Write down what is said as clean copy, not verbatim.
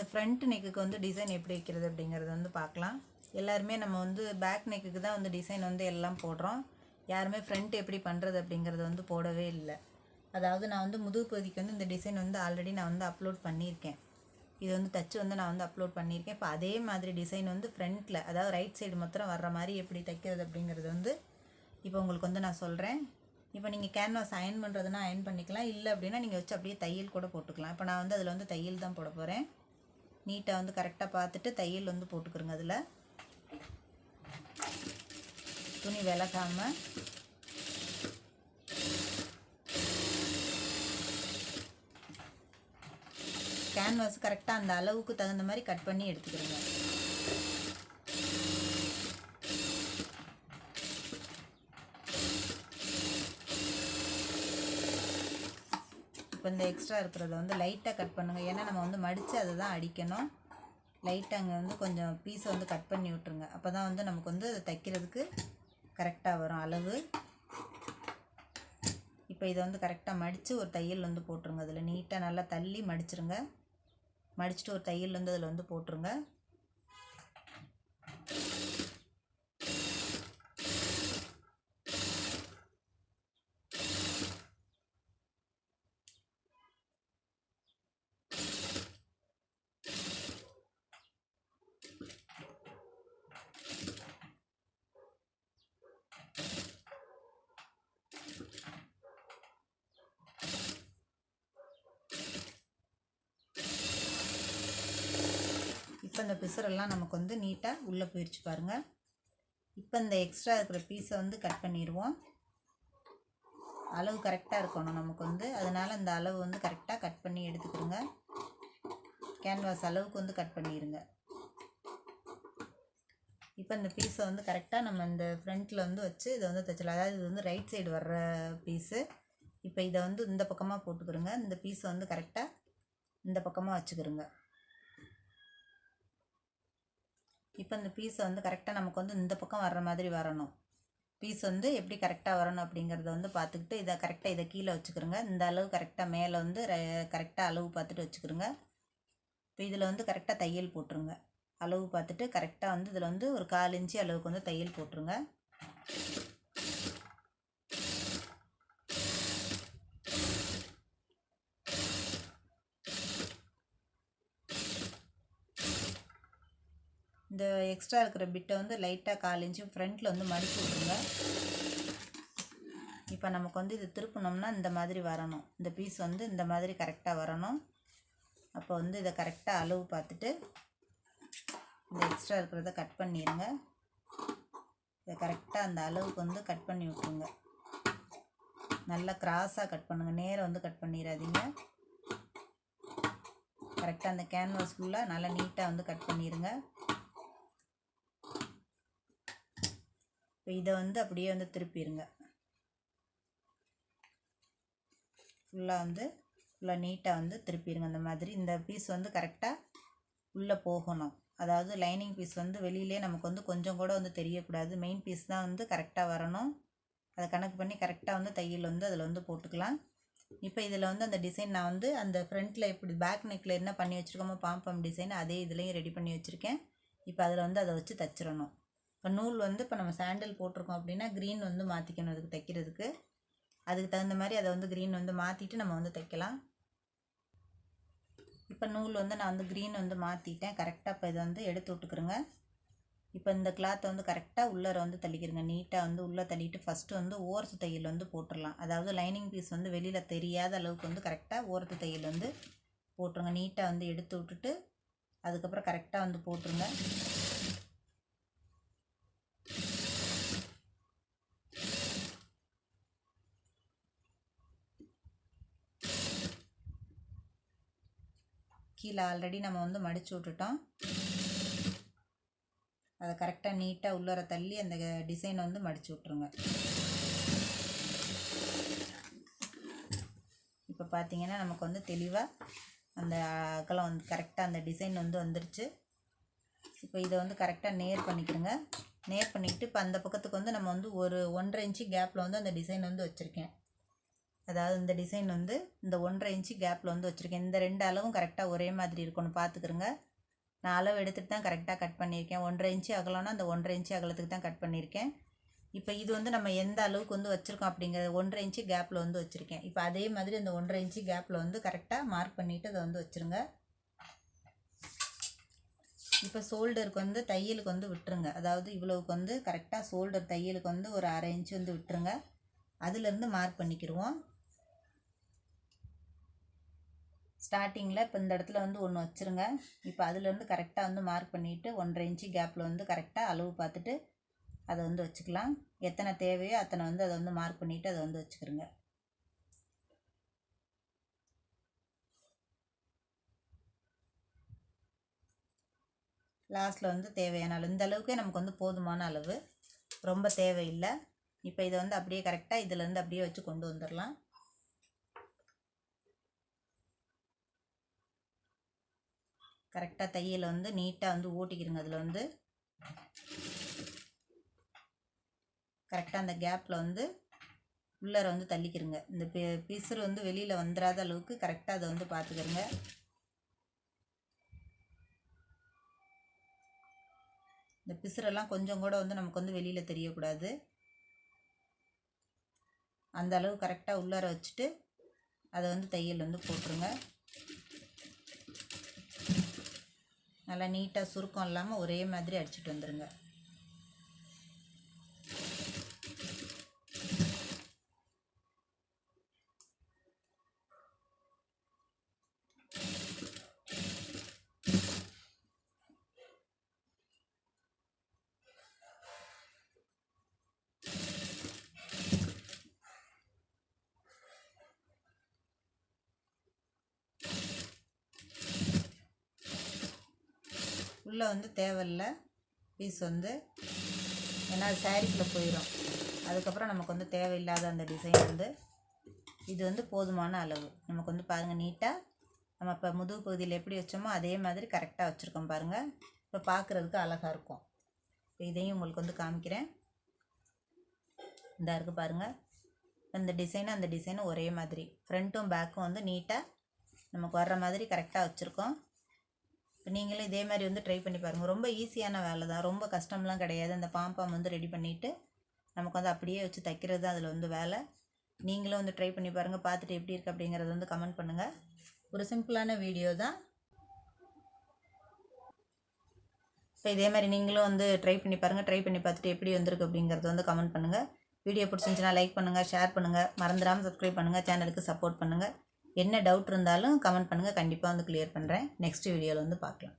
Front நெக்குக்கு வந்து design எப்படி வைக்கிறது அப்படிங்கிறது வந்து பார்க்கலாம். எல்லாருமே நம்ம வந்து பேக் நெக்குக்கு தான் வந்து டிசைன் வந்து எல்லாம் போடுறோம். யாருமே ஃப்ரண்ட் எப்படி பண்ணுறது அப்படிங்கிறது வந்து போடவே இல்லை. அதாவது நான் வந்து முதுகு பகுதிக்கு வந்து இந்த டிசைன் வந்து ஆல்ரெடி நான் வந்து அப்லோட் பண்ணியிருக்கேன். இது வந்து தச்சு வந்து நான் வந்து அப்லோட் பண்ணியிருக்கேன். இப்போ அதே மாதிரி டிசைன் வந்து ஃப்ரண்ட்டில், அதாவது ரைட் சைடு மாத்திரம் வர்ற மாதிரி எப்படி தைக்கிறது அப்படிங்கிறது வந்து இப்போ உங்களுக்கு வந்து நான் சொல்கிறேன். இப்போ நீங்கள் கேன்வாஸ் அயன் பண்ணுறதுனா அயன் பண்ணிக்கலாம், இல்லை அப்படின்னா நீங்கள் வச்சு அப்படியே தையல் கூட போட்டுக்கலாம். இப்போ நான் வந்து அதில் வந்து தையல் தான் போட போகிறேன். நீட்டாக வந்து கரெக்டாக பார்த்துட்டு தையல் வந்து போட்டுக்கிறோங்க. அதில் துணி விலகாமல் கேன்வாஸ் கரெக்டாக அந்த அளவுக்கு தகுந்த மாதிரி கட் பண்ணி எடுத்துக்கிறோங்க. இப்போ இந்த எக்ஸ்ட்ரா இருக்கிறத வந்து லைட்டாக கட் பண்ணுங்கள். ஏன்னா நம்ம வந்து மடித்து அதை தான் அடிக்கணும். லைட்டாக அங்கே வந்து கொஞ்சம் பீஸை வந்து கட் பண்ணி விட்ருங்க. அப்போ தான் வந்து நமக்கு வந்து அதை தைக்கிறதுக்கு கரெக்டாக வரும் அளவு. இப்போ இதை வந்து கரெக்டாக மடித்து ஒரு தையல் வந்து போட்டுருங்க. அதில் நீட்டாக நல்லா தள்ளி மடிச்சிருங்க. மடிச்சுட்டு ஒரு தையல் வந்து அதில் வந்து போட்டுருங்க. இப்போ இந்த பிசுரெல்லாம் நமக்கு வந்து நீட்டாக உள்ளே போயிடுச்சு பாருங்கள். இப்போ இந்த எக்ஸ்ட்ரா இருக்கிற பீஸை வந்து கட் பண்ணிடுவோம். அளவு கரெக்டாக இருக்கணும் நமக்கு வந்து, அதனால் அந்த அளவு வந்து கரெக்டாக கட் பண்ணி எடுத்துக்கிடுங்க. கேன்வாஸ் அளவுக்கு வந்து கட் பண்ணிடுங்க. இப்போ இந்த பீஸை வந்து கரெக்டாக நம்ம இந்த ஃப்ரண்ட்டில் வந்து வச்சு இதை வந்து தைச்சலாம். அதாவது இது வந்து ரைட் சைடு வர்ற பீஸு. இப்போ இதை வந்து இந்த பக்கமாக போட்டுக்கிறோங்க. இந்த பீஸை வந்து கரெக்டாக இந்த பக்கமாக வச்சுக்கிறோங்க. இப்போ இந்த பீஸை வந்து கரெக்டாக நமக்கு வந்து இந்த பக்கம் வர்ற மாதிரி வரணும். பீஸ் வந்து எப்படி கரெக்டாக வரணும் அப்படிங்கிறத வந்து பார்த்துக்கிட்டு இதை கரெக்டாக இதை கீழே வச்சுக்கிறோங்க. இந்த அளவு கரெக்டாக மேலே வந்து கரெக்டாக அளவு பார்த்துட்டு வச்சுக்கிறோங்க. இப்போ இதில் வந்து கரெக்டாக தையல் போட்டுருங்க. அளவு பார்த்துட்டு கரெக்டாக வந்து இதில் வந்து ஒரு 1/4 இன்ச்சு அளவுக்கு வந்து தையல் போட்டுருங்க. இந்த எக்ஸ்ட்ரா இருக்கிற பிட்டை வந்து லைட்டாக 1/4 இன்ச்சு ஃப்ரண்ட்டில் வந்து மடித்து விட்ருங்க. இப்போ நமக்கு வந்து இது திருப்பினோம்னா இந்த மாதிரி வரணும். இந்த பீஸ் வந்து இந்த மாதிரி கரெக்டாக வரணும். அப்போ வந்து இதை கரெக்டாக அளவு பார்த்துட்டு இந்த எக்ஸ்ட்ரா இருக்கிறத கட் பண்ணிடுங்க. இதை கரெக்டாக அந்த அளவுக்கு வந்து கட் பண்ணி விட்ருங்க. நல்லா கிராஸாக கட் பண்ணுங்கள். நேரம் வந்து கட் பண்ணிடாதீங்க. கரெக்டாக அந்த கேன்வாஸ் ஃபுல்லாக நல்லா நீட்டாக வந்து கட் பண்ணிடுங்க. இப்போ இதை வந்து அப்படியே வந்து திருப்பிடுங்க. ஃபுல்லாக நீட்டாக வந்து திருப்பிடுங்க. அந்த மாதிரி இந்த பீஸ் வந்து கரெக்டாக உள்ளே போகணும். அதாவது லைனிங் பீஸ் வந்து வெளியிலே நமக்கு வந்து கொஞ்சம் கூட வந்து தெரியக்கூடாது. மெயின் பீஸ் தான் வந்து கரெக்டாக வரணும். அதை கணக்கு பண்ணி கரெக்டாக வந்து தையல் வந்து அதில் வந்து போட்டுக்கலாம். இப்போ இதில் வந்து அந்த டிசைன் நான் வந்து அந்த ஃப்ரண்ட்டில் இப்படி பேக் நெக்கில் என்ன பண்ணி வச்சுருக்கோமோ பாம்பம் டிசைன் அதே இதுலேயும் ரெடி பண்ணி வச்சுருக்கேன். இப்போ அதில் வந்து அதை வச்சு தைச்சிடணும். இப்போ நூல் வந்து இப்போ நம்ம சாண்டில் போட்டிருக்கோம் அப்படின்னா க்ரீன் வந்து மாற்றிக்கணும் அதுக்கு தைக்கிறதுக்கு. அதுக்கு தகுந்த மாதிரி அதை வந்து க்ரீன் வந்து மாற்றிட்டு நம்ம வந்து தைக்கலாம். இப்போ நூல் வந்து நான் வந்து க்ரீன் வந்து மாற்றிட்டேன் கரெக்டாக. இப்போ இதை வந்து எடுத்து விட்டுக்கிறோங்க. இப்போ இந்த கிளாத்தை வந்து கரெக்டாக உள்ளே வந்து தள்ளிக்கிறங்க. நீட்டாக வந்து உள்ளே தள்ளிட்டு ஃபஸ்ட்டு வந்து ஓரத்து தையல் வந்து போட்டுடலாம். அதாவது லைனிங் பீஸ் வந்து வெளியில் தெரியாத அளவுக்கு வந்து கரெக்டாக ஓரத்து தையல் வந்து போட்டுருங்க. நீட்டாக வந்து எடுத்து விட்டுட்டு அதுக்கப்புறம் கரெக்டாக வந்து போட்டுருங்க. கீழே ஆல்ரெடி நம்ம வந்து மடித்து விட்டுட்டோம். அதை கரெக்டாக நீட்டாக உள்ளர தள்ளி அந்த டிசைன் வந்து மடித்து விட்ருங்க. இப்போ பார்த்தீங்கன்னா நமக்கு வந்து தெளிவாக அந்த அகலம் வந்து கரெக்டாக அந்த டிசைன் வந்து வந்துருச்சு. இப்போ இதை வந்து கரெக்டாக நேர் பண்ணிக்கிறோங்க. நேர் பண்ணிக்கிட்டு இப்போ அந்த பக்கத்துக்கு வந்து நம்ம வந்து ஒரு 1.5 இன்ச்சு கேப்பில் வந்து அந்த டிசைன் வந்து வச்சுருக்கேன். அதாவது இந்த டிசைன் வந்து இந்த 1.5 இன்ச்சு கேப்பில் வந்து வச்சுருக்கேன். இந்த 2 அளவும் கரெக்டாக ஒரே மாதிரி இருக்கணும் பார்த்துக்கிறங்க. நான் அளவு எடுத்துகிட்டு தான் கரெக்டாக கட் பண்ணியிருக்கேன். 1.5 இன்ச்சு அகலம்னா அந்த 1.5 இன்ச்சு அகலத்துக்கு தான் கட் பண்ணியிருக்கேன். இப்போ இது வந்து நம்ம எந்த அளவுக்கு வந்து வச்சுருக்கோம் அப்படிங்கிறது 1.5 இன்ச்சு கேப்பில் வந்து வச்சுருக்கேன். இப்போ அதே மாதிரி அந்த 1.5 இன்ச்சு கேப்பில் வந்து கரெக்டாக மார்க் பண்ணிவிட்டு அதை வந்து வச்சுருங்க. இப்போ ஷோல்டருக்கு வந்து தையலுக்கு வந்து விட்டுருங்க. அதாவது இவ்வளவுக்கு வந்து கரெக்டாக ஷோல்டர் தையலுக்கு வந்து ஒரு 1/2 இன்ச்சு வந்து விட்டுருங்க. அதுலேருந்து மார்க் பண்ணிக்கிடுவோம். ஸ்டார்டிங்கில் இப்போ இந்த இடத்துல வந்து ஒன்று வச்சுருங்க. இப்போ அதுலேருந்து கரெக்டாக வந்து மார்க் பண்ணிவிட்டு 1.5 இன்ச்சு கேப்பில் வந்து கரெக்டாக அளவு பார்த்துட்டு அதை வந்து வச்சுக்கலாம். எத்தனை தேவையோ அத்தனை வந்து அதை வந்து மார்க் பண்ணிவிட்டு அதை வந்து வச்சுக்கிறோங்க. லாஸ்ட்டில் வந்து தேவையான அளவு இந்த அளவுக்கே நமக்கு வந்து போதுமான அளவு, ரொம்ப தேவையில்லை. இப்போ இதை வந்து அப்படியே கரெக்டாக இதிலேருந்து அப்படியே வச்சு கொண்டு வந்துடலாம். கரெக்டாக தையலை வந்து நீட்டாக வந்து ஓட்டிக்கிறங்க. அதில் வந்து கரெக்டாக அந்த கேப்பில் வந்து உள்ளார வந்து தள்ளிக்கிறங்க. இந்த பிசுறு வந்து வெளியில் வந்துடாத அளவுக்கு கரெக்டாக அதை வந்து பார்த்துக்கிறங்க. இந்த பிசுரெல்லாம் கொஞ்சம் கூட வந்து நமக்கு வந்து வெளியில் தெரியக்கூடாது. அந்த அளவு கரெக்டாக உள்ளார வச்சுட்டு அதை வந்து தையல் வந்து போட்டுருங்க. நல்லா நீட்டாக சுருக்கம் இல்லாமல் ஒரே மாதிரி அடிச்சுட்டு வந்துடுங்க. உள்ளே வந்து தேவையில்லை பீஸ் வந்து, ஏன்னா அது சாரீக்குள்ளே போயிடும். அதுக்கப்புறம் நமக்கு வந்து தேவையில்லாத அந்த டிசைன் வந்து இது வந்து போதுமான அளவு. நமக்கு வந்து பாருங்கள் நீட்டாக நம்ம இப்போ முதுகு பகுதியில் எப்படி வச்சோமோ அதே மாதிரி கரெக்டாக வச்சுருக்கோம் பாருங்கள். இப்போ பார்க்குறதுக்கு அழகாக இருக்கும். இப்போ இதையும் உங்களுக்கு வந்து காமிக்கிறேன். இந்த இருக்குது பாருங்கள். இந்த டிசைனும் அந்த டிசைனும் ஒரே மாதிரி, ஃப்ரண்ட்டும் பேக்கும் வந்து நீட்டாக நமக்கு வர்ற மாதிரி கரெக்டாக வச்சுருக்கோம். இப்போ நீங்களும் இதே மாதிரி வந்து ட்ரை பண்ணி பாருங்கள். ரொம்ப ஈஸியான வேலை தான், ரொம்ப கஷ்டம்லாம் கிடையாது. அந்த பாம்பாம் வந்து ரெடி பண்ணிவிட்டு நமக்கு வந்து அப்படியே வச்சு தைக்கிறது தான் அதில் வந்து வேலை. நீங்களும் வந்து ட்ரை பண்ணி பாருங்கள். பார்த்துட்டு எப்படி இருக்குது அப்படிங்கிறத வந்து கமெண்ட் பண்ணுங்கள். ஒரு சிம்பிளான வீடியோ தான். இப்போ இதே மாதிரி நீங்களும் வந்து ட்ரை பண்ணி பாருங்கள். ட்ரை பண்ணி பார்த்துட்டு எப்படி வந்திருக்கு அப்படிங்கிறத வந்து கமெண்ட் பண்ணுங்கள். வீடியோ பிடிச்சிருந்துச்சுன்னா லைக் பண்ணுங்கள், ஷேர் பண்ணுங்கள், மறந்துடாமல் சப்ஸ்கிரைப் பண்ணுங்கள், சேனலுக்கு சப்போர்ட் பண்ணுங்கள். என்ன டவுட் இருந்தாலும் கமெண்ட் பண்ணுங்கள், கண்டிப்பாக வந்து கிளியர் பண்ணுறேன். நெக்ஸ்ட் வீடியோவில் வந்து பார்க்கலாம்.